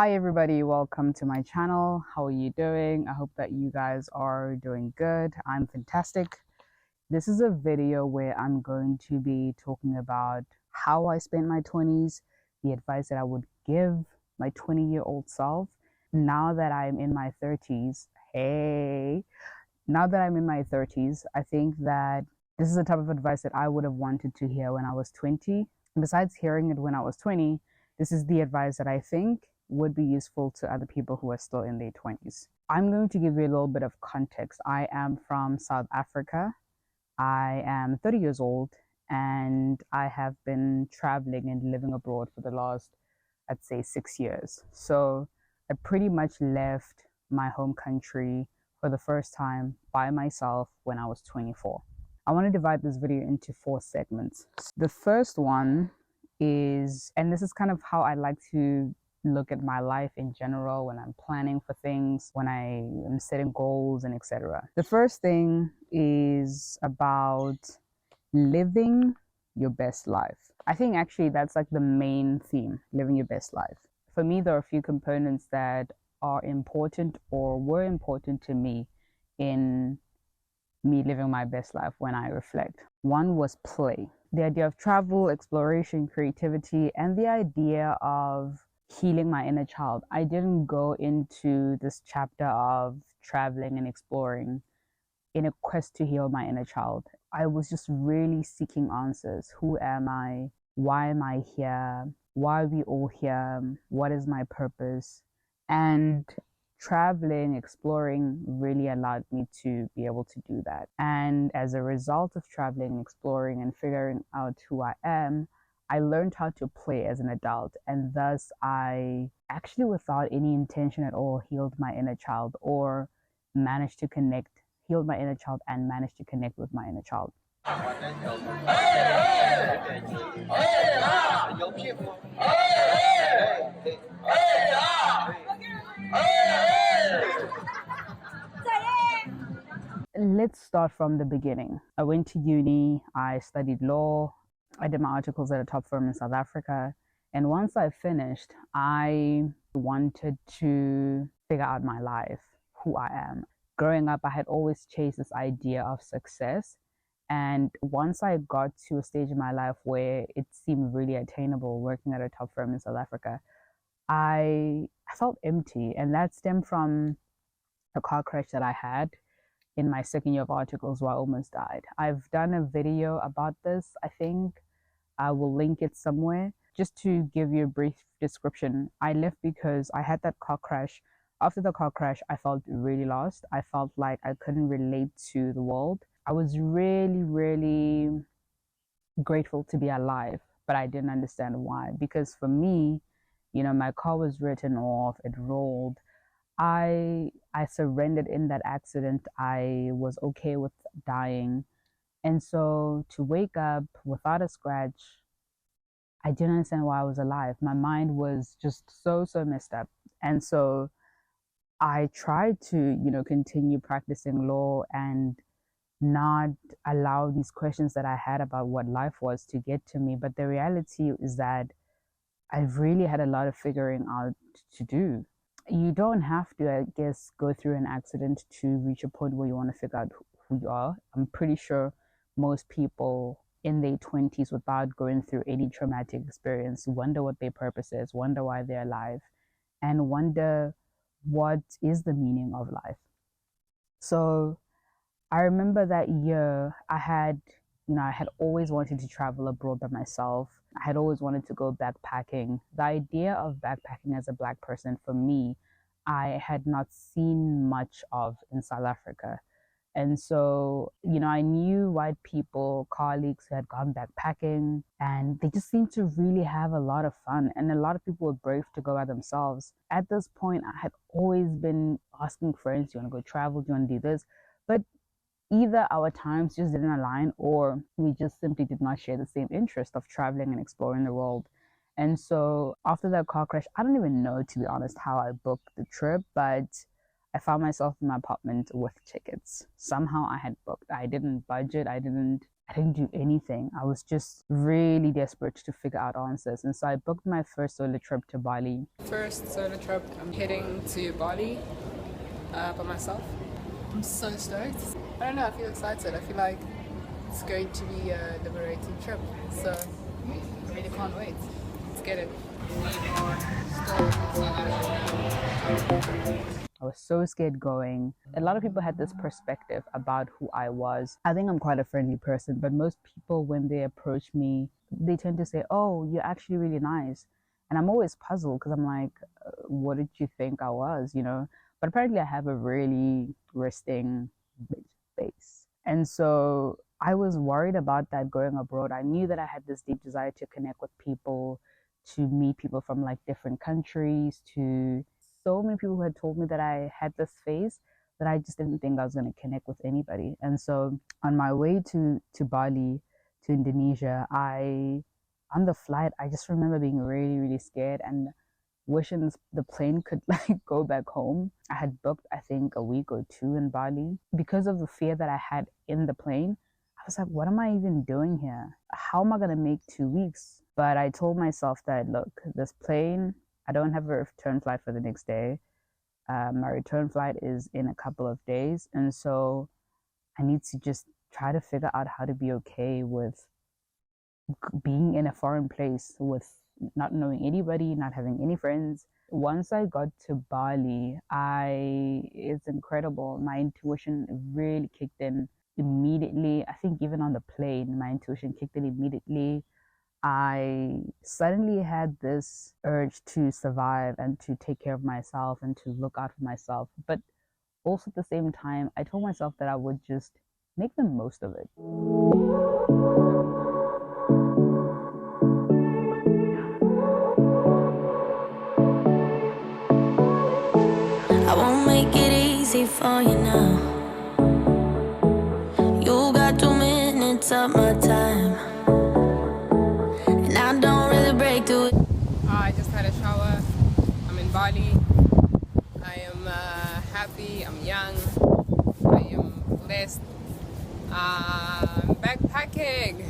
Hi everybody, welcome to my channel. How are you doing? I hope that you guys are doing good. I'm fantastic. This is a video where I'm going to be talking about how I spent my 20s, the advice that I would give my 20-year-old self. Now that I'm in my 30s, now that I'm in my 30s, I think that this is the type of advice that I would have wanted to hear when I was 20. Besides hearing it when I was 20, this is the advice that I think would be useful to other people who are still in their 20s. I'm going to give you a little bit of context. I am from South Africa. I am 30 years old and I have been traveling and living abroad for the last, I'd say, 6 years. So I pretty much left my home country for the first time by myself when I was 24. I want to divide this video into 4 segments. The first one is, and this is kind of how I like to look at my life in general when I'm planning for things, when I am setting goals and etc. The first thing is about living your best life. I think actually that's like the main theme, living your best life. For me, there are a few components that are important or were important to me in me living my best life when I reflect. One was play. The idea of travel, exploration, creativity, and the idea of healing my inner child. I didn't go into this chapter of traveling and exploring in a quest to heal my inner child. I was just really seeking answers. Who am I? Why am I here? Why are we all here? What is my purpose? And traveling, exploring really allowed me to be able to do that. And as a result of traveling, exploring, and figuring out who I am, I learned how to play as an adult, and thus I actually, without any intention at all, healed my inner child or managed to healed my inner child and managed to connect with my inner child. Let's start from the beginning. I went to uni, I studied law, I did my articles at a top firm in South Africa. And once I finished, I wanted to figure out my life, who I am. Growing up, I had always chased this idea of success. And once I got to a stage in my life where it seemed really attainable working at a top firm in South Africa, I felt empty. And that stemmed from a car crash that I had in my second year of articles where I almost died. I've done a video about this. I think I will link it somewhere. Just to give you a brief description, I left because I had that car crash. After the car crash, I felt really lost. I felt like I couldn't relate to the world. I was really, really grateful to be alive, but I didn't understand why. Because for me, my car was written off, it rolled. I surrendered in that accident. I was okay with dying. And so to wake up without a scratch, I didn't understand why I was alive. My mind was just so messed up. And so I tried to, continue practicing law and not allow these questions that I had about what life was to get to me. But the reality is that I've really had a lot of figuring out to do. You don't have to, I guess, go through an accident to reach a point where you want to figure out who you are. I'm pretty sure most people in their 20s, without going through any traumatic experience, wonder what their purpose is, wonder why they're alive, and wonder what is the meaning of life. So I remember that year I had always wanted to travel abroad by myself. I had always wanted to go backpacking. The idea of backpacking as a Black person, for me, I had not seen much of in South Africa. And so, I knew white people, colleagues who had gone backpacking, and they just seemed to really have a lot of fun. And a lot of people were brave to go by themselves. At this point, I had always been asking friends, do you want to go travel? Do you want to do this? But either our times just didn't align, or we just simply did not share the same interest of traveling and exploring the world. And so after that car crash, I don't even know, to be honest, how I booked the trip, but I found myself in my apartment with tickets. Somehow I had booked. I didn't budget. I I didn't do anything. I was just really desperate to figure out answers. And so I booked my first solo trip to Bali. First solo trip, I'm heading to Bali by myself. I'm so stoked. I don't know, I feel excited. I feel like it's going to be a liberating trip. So I really can't wait. Let's get it. I was so scared going. A lot of people had this perspective about who I was. I think I'm quite a friendly person, but most people, when they approach me, they tend to say, "Oh, you're actually really nice." And I'm always puzzled because I'm like, what did you think I was, you know? But apparently I have a really resting face. And so I was worried about that going abroad. I knew that I had this deep desire to connect with people, to meet people from like different countries, to so many people who had told me that I had this face that I just didn't think I was going to connect with anybody. And so on my way to Bali, to Indonesia, on the flight, I just remember being really, really scared and wishing the plane could like go back home. I had booked, I think, a week or two in Bali. Because of the fear that I had in the plane, I was like, what am I even doing here? How am I going to make 2 weeks? But I told myself that, look, this plane, I don't have a return flight for the next day. My return flight is in a couple of days. And so I need to just try to figure out how to be okay with being in a foreign place with not knowing anybody, not having any friends. Once I got to Bali, it's incredible. My intuition really kicked in immediately. I think even on the plane, my intuition kicked in immediately. I suddenly had this urge to survive and to take care of myself and to look out for myself. But also at the same time, I told myself that I would just make the most of it. I won't make it easy for you now. You got 2 minutes of my time, and I don't really break through it. I just had a shower. I'm in Bali. I am happy. I'm young. I am blessed. I'm backpacking.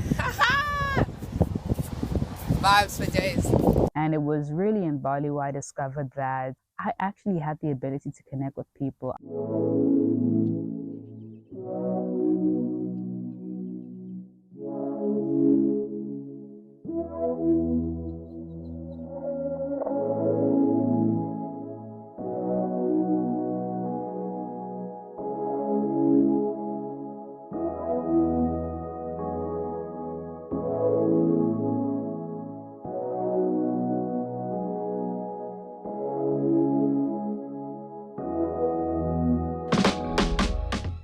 Vibes for days. And it was really in Bali where I discovered that I actually had the ability to connect with people.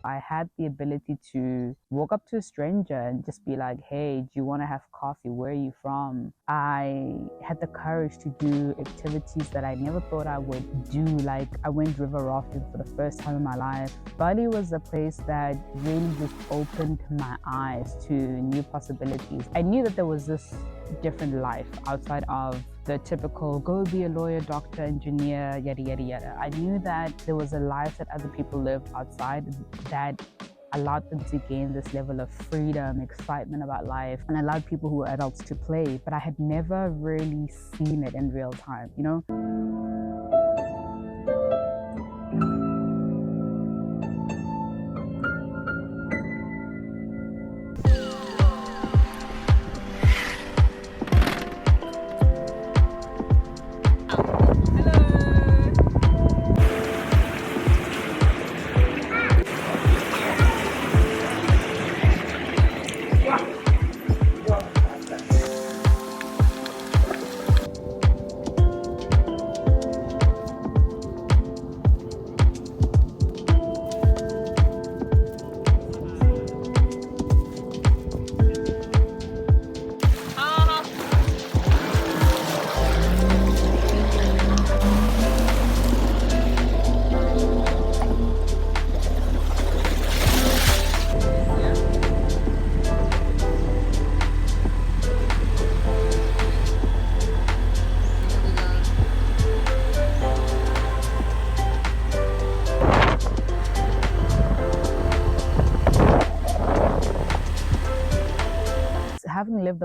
I had the ability to walk up to a stranger and just be like, hey, do you want to have coffee? Where are you from? I had the courage to do activities that I never thought I would do. Like I went river rafting for the first time in my life. Bali was a place that really just opened my eyes to new possibilities. I knew that there was this different life outside of the typical go be a lawyer, doctor, engineer, yada, yada, yada. I knew that there was a life that other people live outside that allowed them to gain this level of freedom, excitement about life, and allowed people who were adults to play. But I had never really seen it in real time, you know?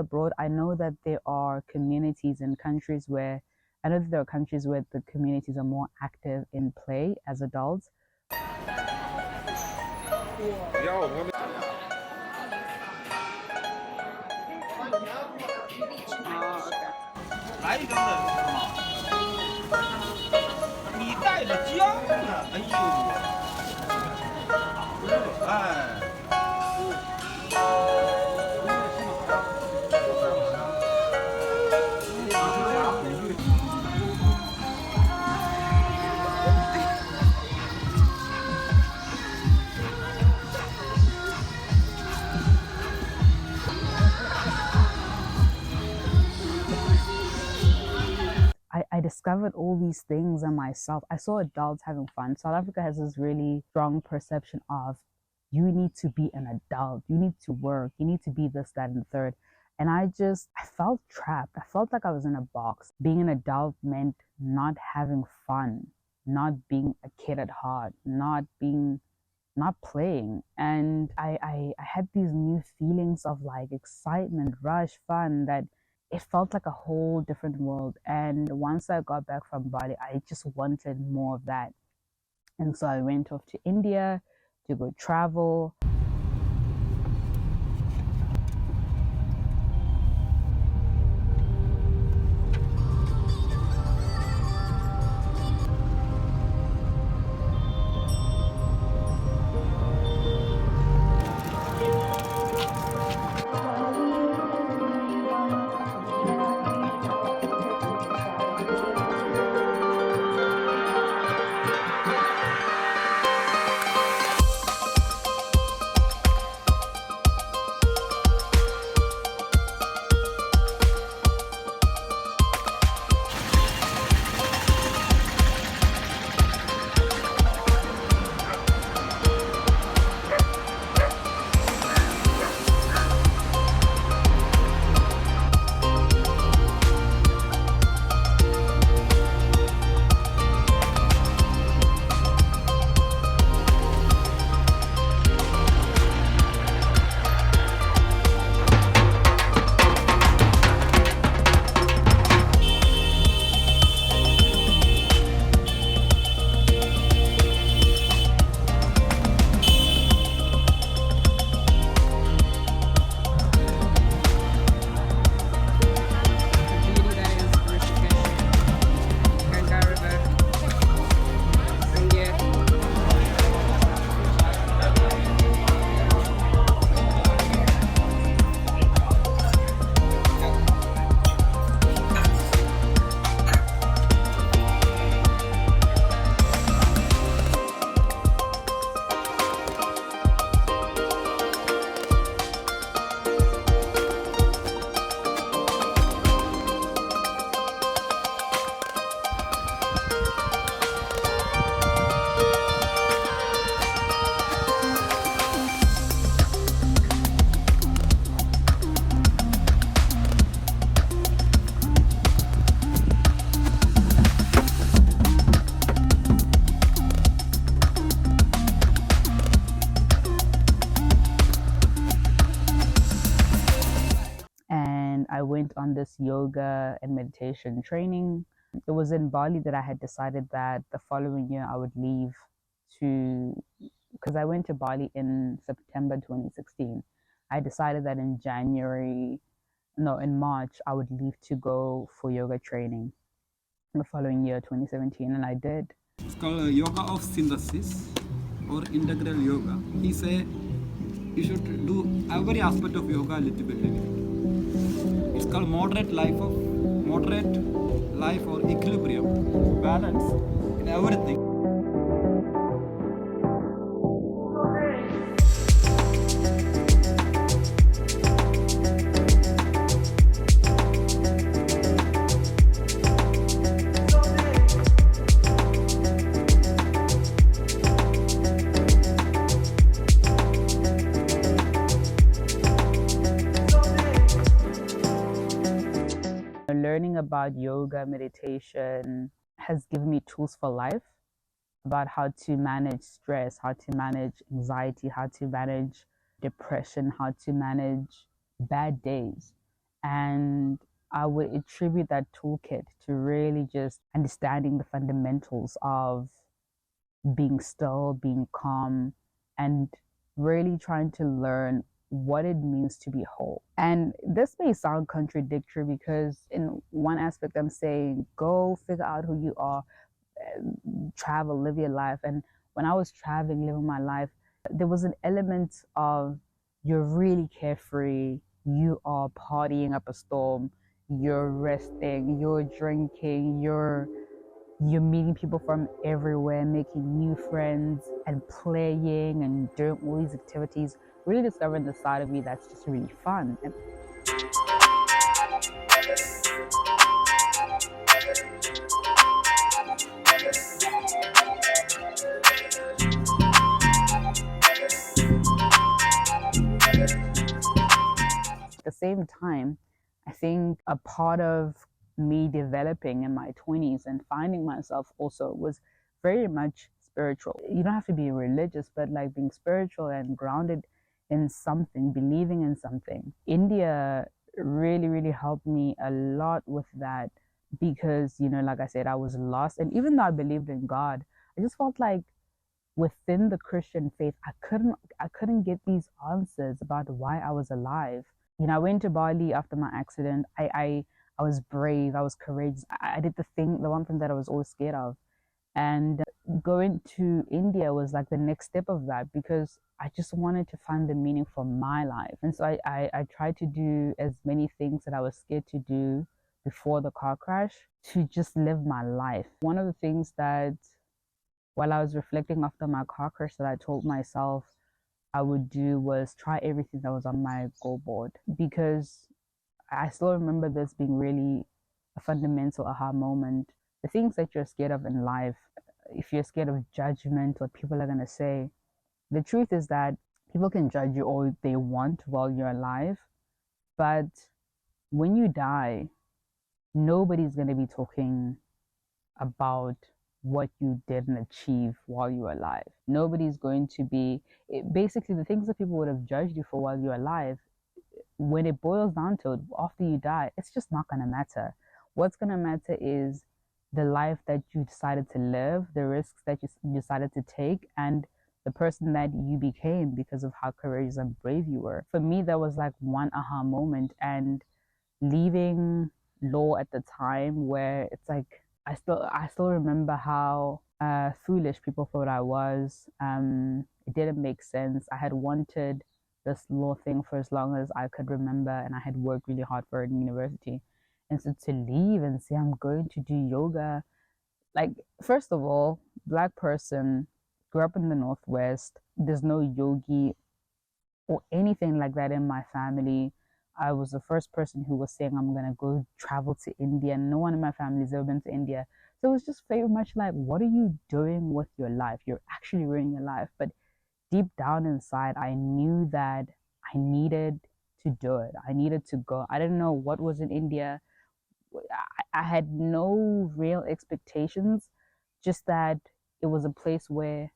abroad, I know that there are communities in countries where I know that there are countries where the communities are more active in play as adults. I discovered all these things in myself. I saw adults having fun. South Africa has this really strong perception of you need to be an adult, you need to work, you need to be this, that, and the third. And I felt trapped. I felt like I was in a box. Being an adult meant not having fun, not being a kid at heart, not playing. And I had these new feelings of like excitement, rush, fun, that it felt like a whole different world. And once I got back from Bali, I just wanted more of that. And so I went off to India to go travel. And I went on this yoga and meditation training. It was in Bali that I had decided that the following year I would leave because I went to Bali in September 2016. I decided that in March, I would leave to go for yoga training the following year, 2017, and I did. It's called yoga of synthesis or integral yoga. He say you should do every aspect of yoga a little bit. It's called moderate life or equilibrium, balance in everything. Learning about yoga, meditation has given me tools for life about how to manage stress, how to manage anxiety, how to manage depression, how to manage bad days. And I would attribute that toolkit to really just understanding the fundamentals of being still, being calm, and really trying to learn what it means to be whole. And this may sound contradictory because, in one aspect, I'm saying go figure out who you are, travel, live your life. And when I was traveling, living my life, there was an element of you're really carefree, you are partying up a storm, you're resting, you're drinking, you're meeting people from everywhere, making new friends and playing and doing all these activities, really discovering the side of me that's just really fun. And at the same time, I think a part of me developing in my 20s and finding myself also was very much spiritual. You don't have to be religious, but like being spiritual and grounded in something, believing in something. India really, really helped me a lot with that because, like I said, I was lost. And even though I believed in God, I just felt like within the Christian faith, I couldn't get these answers about why I was alive. I went to Bali after my accident. I was brave. I was courageous. I did the one thing that I was always scared of. And going to India was like the next step of that because I just wanted to find the meaning for my life. And so I tried to do as many things that I was scared to do before the car crash to just live my life. One of the things that while I was reflecting after my car crash that I told myself I would do was try everything that was on my goal board because I still remember this being really a fundamental aha moment. The things that you're scared of in life, if you're scared of judgment, what people are going to say, the truth is that people can judge you all they want while you're alive. But when you die, nobody's going to be talking about what you didn't achieve while you were alive. Nobody's going to be, basically, the things that people would have judged you for while you're alive, when it boils down to it, after you die, it's just not going to matter. What's going to matter is the life that you decided to live, the risks that you decided to take, and the person that you became because of how courageous and brave you were. For me, that was like one aha moment. And leaving law at the time, where it's like I still remember how foolish people thought I was. It didn't make sense. I had wanted this law thing for as long as I could remember, and I had worked really hard for it in university. And so to leave and say I'm going to do yoga, like, first of all, Black person, grew up in the Northwest. There's no yogi or anything like that in my family. I was the first person who was saying I'm gonna go travel to India. No one in my family has ever been to India. So it was just very much like, what are you doing with your life? You're actually ruining your life. But deep down inside, I knew that I needed to do it. I needed to go. I didn't know what was in India. I had no real expectations, just that it was a place where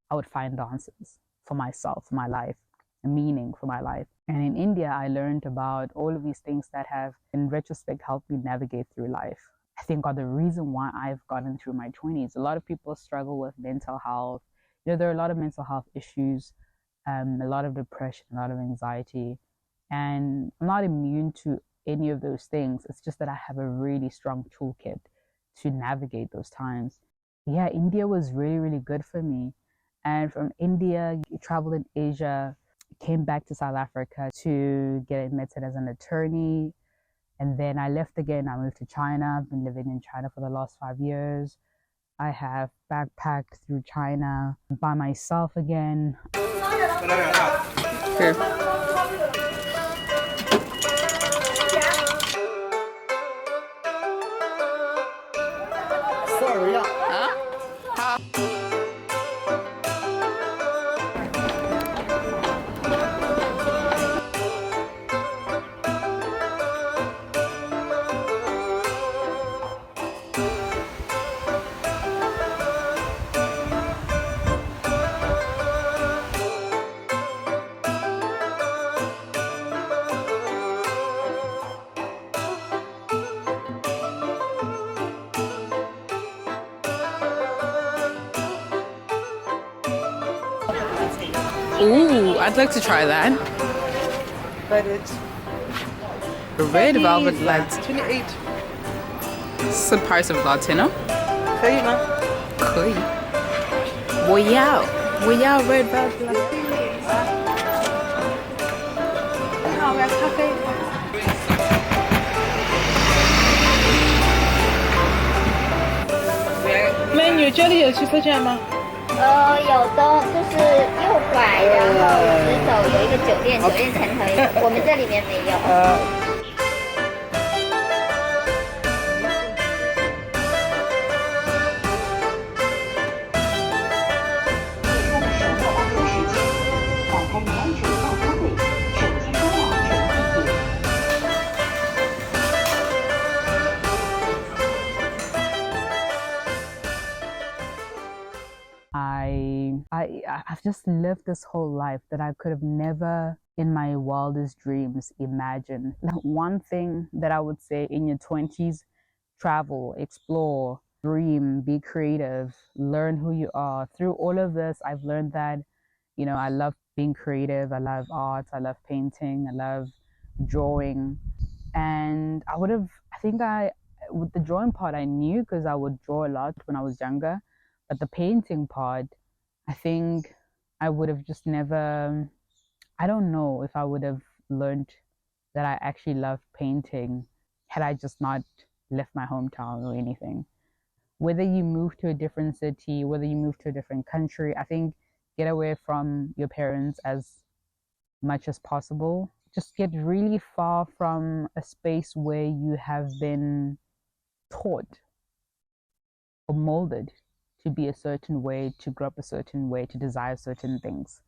I would find answers for myself, for my life, a meaning for my life. And in India, I learned about all of these things that have, in retrospect, helped me navigate through life. I think are the reason why I've gotten through my 20s. A lot of people struggle with mental health. There are a lot of mental health issues, a lot of depression, a lot of anxiety. And I'm not immune to any of those things. It's just that I have a really strong toolkit to navigate those times. Yeah, India was really, really good for me. And from India, traveled in Asia, came back to South Africa to get admitted as an attorney. And then I left again. I moved to China. I've been living in China for the last 5 years. I have backpacked through China by myself again. Sure. Sorry. Ooh, I'd like to try that. But it's Red velvet latte. 28. 是 price of latte 呢？可以吗？可以。我要 red velvet latte。好，我要咖啡。美女，这里有去车站吗？有的就是右拐，然后直走有一个酒店，酒店前头一个，我们这里面没有。I've just lived this whole life that I could have never in my wildest dreams imagined. One thing that I would say in your 20s, travel, explore, dream, be creative, learn who you are. Through all of this, I've learned that, I love being creative. I love art. I love painting. I love drawing. And with the drawing part, I knew because I would draw a lot when I was younger. But the painting part, I think I would have just never, I don't know if I would have learned that I actually love painting had I just not left my hometown or anything. Whether you move to a different city, whether you move to a different country, I think get away from your parents as much as possible. Just get really far from a space where you have been taught or molded to be a certain way, to grow up a certain way, to desire certain things,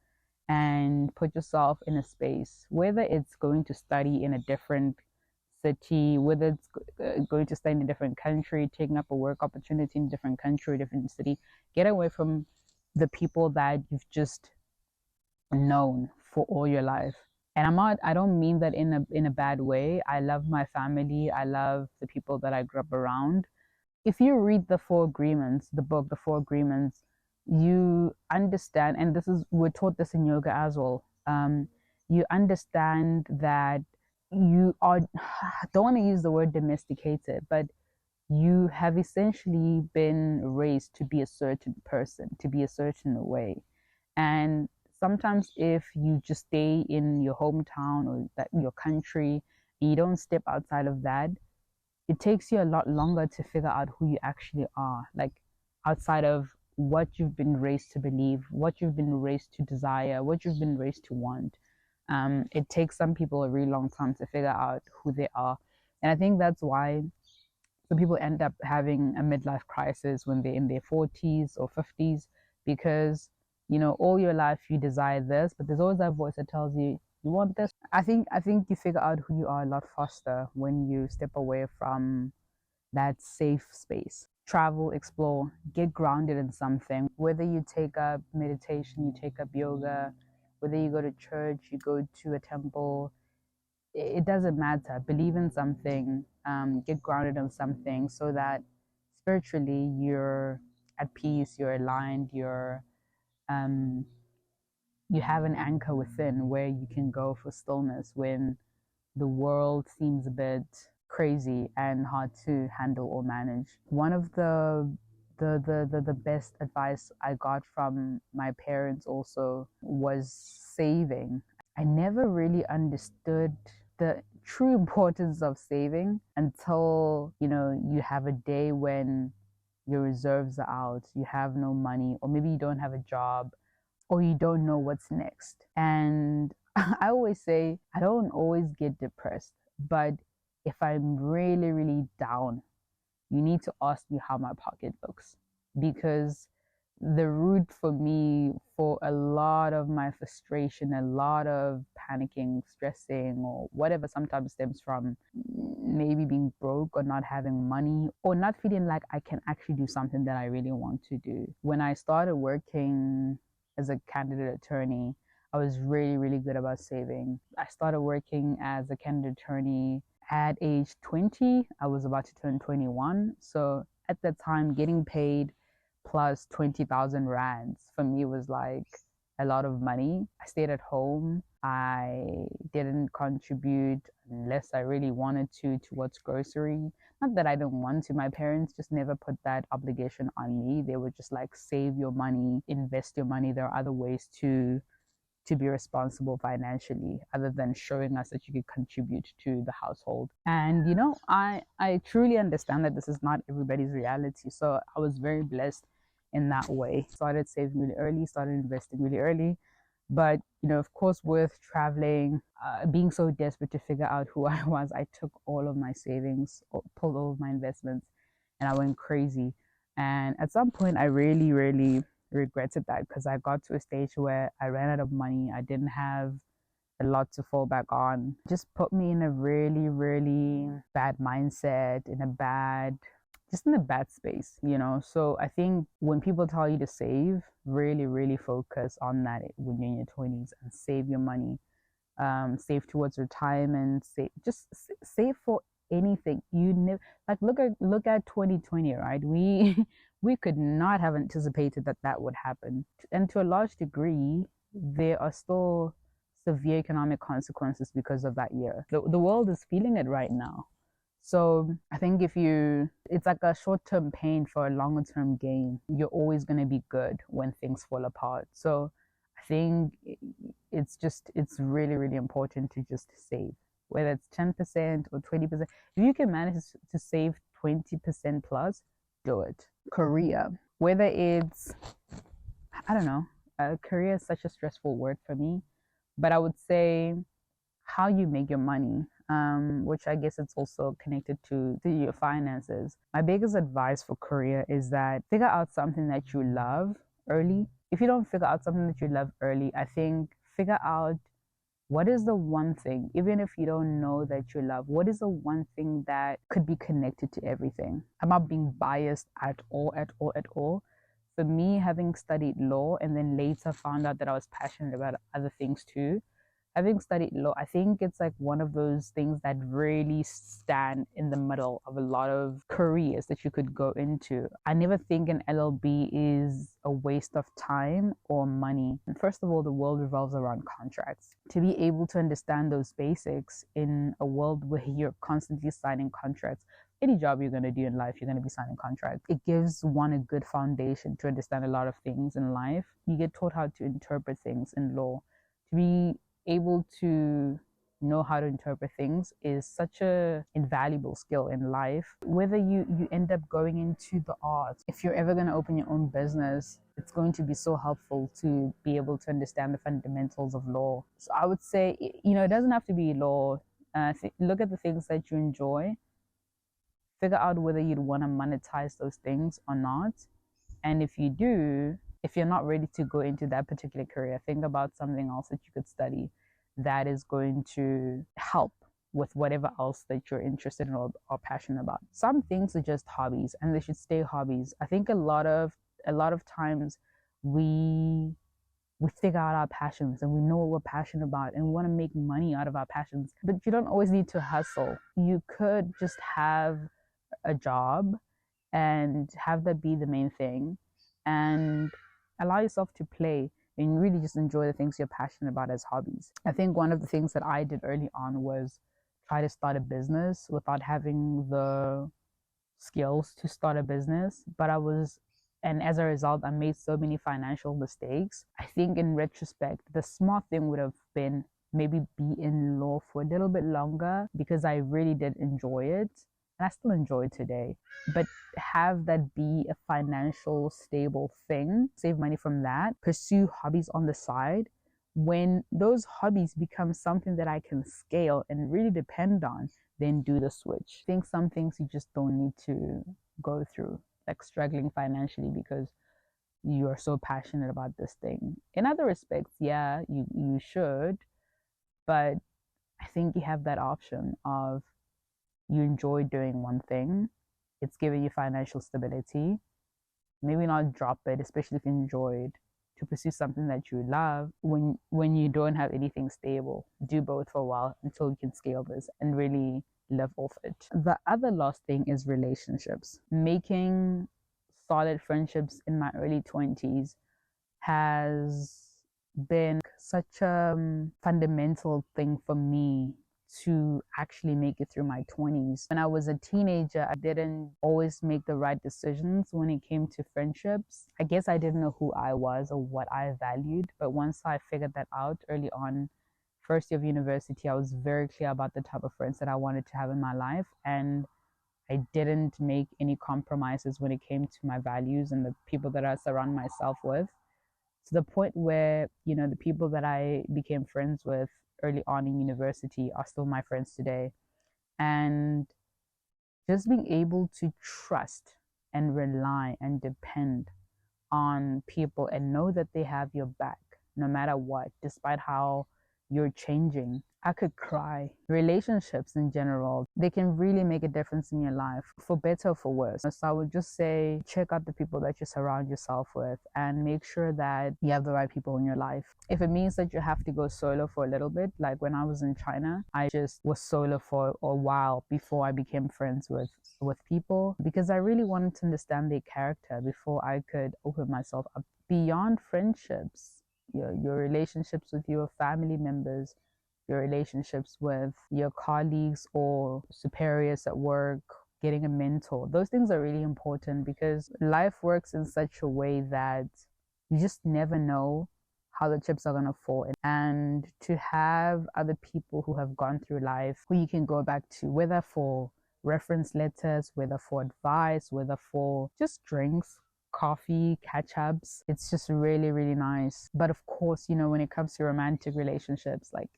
and put yourself in a space, whether it's going to study in a different city, whether it's going to stay in a different country, taking up a work opportunity in a different country, different city. Get away from the people that you've just known for all your life. And I don't mean that in a bad way. I love my family. I love the people that I grew up around. If you read the Four Agreements, the book, the Four Agreements, you understand, and we're taught this in yoga as well. You understand that you are, I don't want to use the word domesticated, but you have essentially been raised to be a certain person, to be a certain way. And sometimes if you just stay in your hometown or your country, and you don't step outside of that, it takes you a lot longer to figure out who you actually are, like outside of what you've been raised to believe, what you've been raised to desire, what you've been raised to want. It takes some people a really long time to figure out who they are. And I think that's why some people end up having a midlife crisis when they're in their 40s or 50s, because, all your life you desire this, but there's always that voice that tells you, you want this. I think you figure out who you are a lot faster when you step away from that safe space. Travel, explore, get grounded in something. Whether you take up meditation, you take up yoga, whether you go to church, you go to a temple, it doesn't matter. Believe in something, get grounded in something so that spiritually you're at peace, you're aligned, you have an anchor within where you can go for stillness when the world seems a bit crazy and hard to handle or manage. One of the best advice I got from my parents also was saving. I never really understood the true importance of saving until, you have a day when your reserves are out, you have no money, or maybe you don't have a job, or you don't know what's next. And I always say, I don't always get depressed, but if I'm really, really down, you need to ask me how my pocket looks, because the root for me for a lot of my frustration, a lot of panicking, stressing, or whatever sometimes stems from maybe being broke or not having money or not feeling like I can actually do something that I really want to do. When I started working as a candidate attorney, I was really, really good about saving. I started working as a candidate attorney at age 20. I was about to turn 21. So at that time, getting paid plus 20,000 rands for me was like a lot of money. I stayed at home. I didn't contribute unless I really wanted to towards grocery. Not that I don't want to. My parents just never put that obligation on me. They were just like, save your money, invest your money. There are other ways to be responsible financially other than showing us that you could contribute to the household. And I truly understand that this is not everybody's reality, so I was very blessed in that way. Started saving really early, started investing really early. But of course, with traveling, being so desperate to figure out who I was, I took all of my savings, pulled all of my investments, and I went crazy. And at some point, I really, really regretted that, because I got to a stage where I ran out of money. I didn't have a lot to fall back on. It just put me in a really, really bad mindset, just in a bad space. So I think when people tell you to save, really, really focus on that when you're in your 20s, and save your money. Save towards retirement, save for anything. You never, like, look at 2020, right? We could not have anticipated that would happen, and to a large degree there are still severe economic consequences because of that year. The world is feeling it right now. So I think it's like a short-term pain for a longer-term gain. You're always going to be good when things fall apart. So I think it's really, really important to just save, whether it's 10% or 20%. If you can manage to save 20% plus, do it. Career, whether it's, I don't know, career is such a stressful word for me, but I would say how you make your money, which I guess it's also connected to your finances. My biggest advice for career is that figure out something that you love early. If you don't figure out something that you love early, I think figure out what is the one thing, even if you don't know that you love, what is the one thing that could be connected to everything? I'm not being biased at all. For me, having studied law and then later found out that I was passionate about other things too, having studied law, I think it's like one of those things that really stand in the middle of a lot of careers that you could go into. I never think an LLB is a waste of time or money. And first of all, the world revolves around contracts. To be able to understand those basics in a world where you're constantly signing contracts, any job you're going to do in life, you're going to be signing contracts. It gives one a good foundation to understand a lot of things in life. You get taught how to interpret things in law. To be able to know how to interpret things is such a invaluable skill in life. Whether you end up going into the arts, if you're ever going to open your own business, it's going to be so helpful to be able to understand the fundamentals of law. So I would say, it doesn't have to be law. Look at the things that you enjoy, figure out whether you'd want to monetize those things or not. And if you do, if you're not ready to go into that particular career, think about something else that you could study that is going to help with whatever else that you're interested in or passionate about. Some things are just hobbies, and they should stay hobbies. I think a lot of times we figure out our passions and we know what we're passionate about and we want to make money out of our passions, but you don't always need to hustle. You could just have a job and have that be the main thing, and allow yourself to play and really just enjoy the things you're passionate about as hobbies. I think one of the things that I did early on was try to start a business without having the skills to start a business, and as a result, I made so many financial mistakes. I think in retrospect, the smart thing would have been maybe be in law for a little bit longer, because I really did enjoy it. And I still enjoy it today, but have that be a financial stable thing, save money from that, pursue hobbies on the side. When those hobbies become something that I can scale and really depend on, then do the switch. I think some things you just don't need to go through, like struggling financially because you are so passionate about this thing. In other respects, yeah, you should, but I think you have that option of you enjoy doing one thing, it's giving you financial stability. Maybe not drop it, especially if you enjoyed, to pursue something that you love when you don't have anything stable. Do both for a while until you can scale this and really live off it. The other last thing is relationships. Making solid friendships in my early 20s has been such a fundamental thing for me to actually make it through my 20s. When I was a teenager, I didn't always make the right decisions when it came to friendships. I guess I didn't know who I was or what I valued, but once I figured that out early on, first year of university, I was very clear about the type of friends that I wanted to have in my life, and I didn't make any compromises when it came to my values and the people that I surround myself with, to the point where, the people that I became friends with early on in university are still my friends today. And just being able to trust and rely and depend on people and know that they have your back no matter what, despite how you're changing. I could cry. Relationships in general, they can really make a difference in your life, for better or for worse. So I would just say, check out the people that you surround yourself with and make sure that you have the right people in your life. If it means that you have to go solo for a little bit, like when I was in China, I just was solo for a while before I became friends with people, because I really wanted to understand their character before I could open myself up. Beyond friendships, your relationships with your family members, your relationships with your colleagues or superiors at work, getting a mentor. Those things are really important because life works in such a way that you just never know how the chips are going to fall. And to have other people who have gone through life, who you can go back to, whether for reference letters, whether for advice, whether for just drinks, coffee, catch-ups, it's just really, really nice. But of course, when it comes to romantic relationships, like,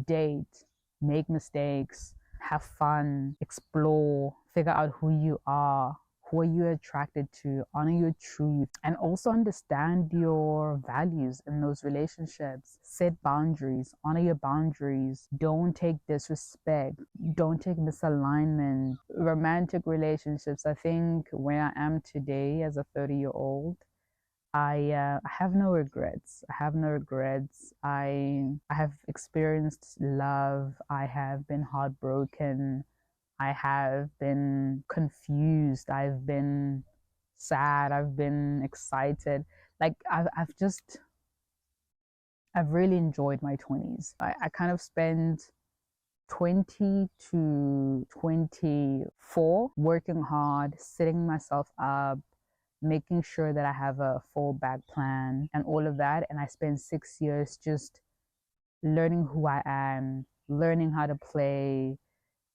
date, make mistakes, have fun, explore, figure out who you are you attracted to, honor your truth, and also understand your values in those relationships. Set boundaries, honor your boundaries. Don't take disrespect, don't take misalignment. Romantic relationships, I think where I am today as a 30-year-old, I have no regrets. I have no regrets. I have experienced love. I have been heartbroken. I have been confused. I've been sad. I've been excited. Like I've really enjoyed my 20s. I kind of spent 20 to 24 working hard, setting myself up, making sure that I have a fallback plan and all of that. And I spent 6 years just learning who I am, learning how to play,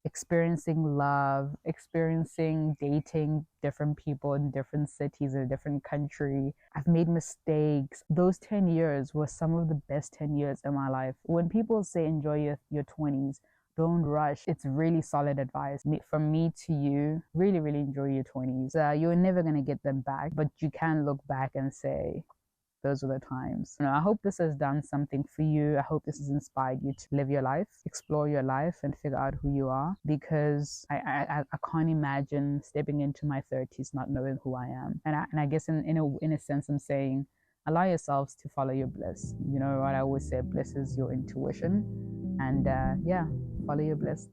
experiencing love, experiencing dating different people in different cities, in a different country. I've made mistakes. Those 10 years were some of the best 10 years in my life. When people say enjoy your 20s, don't rush. It's really solid advice. From me to you, really, really enjoy your 20s. You're never going to get them back, but you can look back and say, those were the times. I hope this has done something for you. I hope this has inspired you to live your life, explore your life, and figure out who you are, because I can't imagine stepping into my 30s not knowing who I am. And I guess in a sense, I'm saying, allow yourselves to follow your bliss. You know what I always say, bliss is your intuition. And follow your bliss.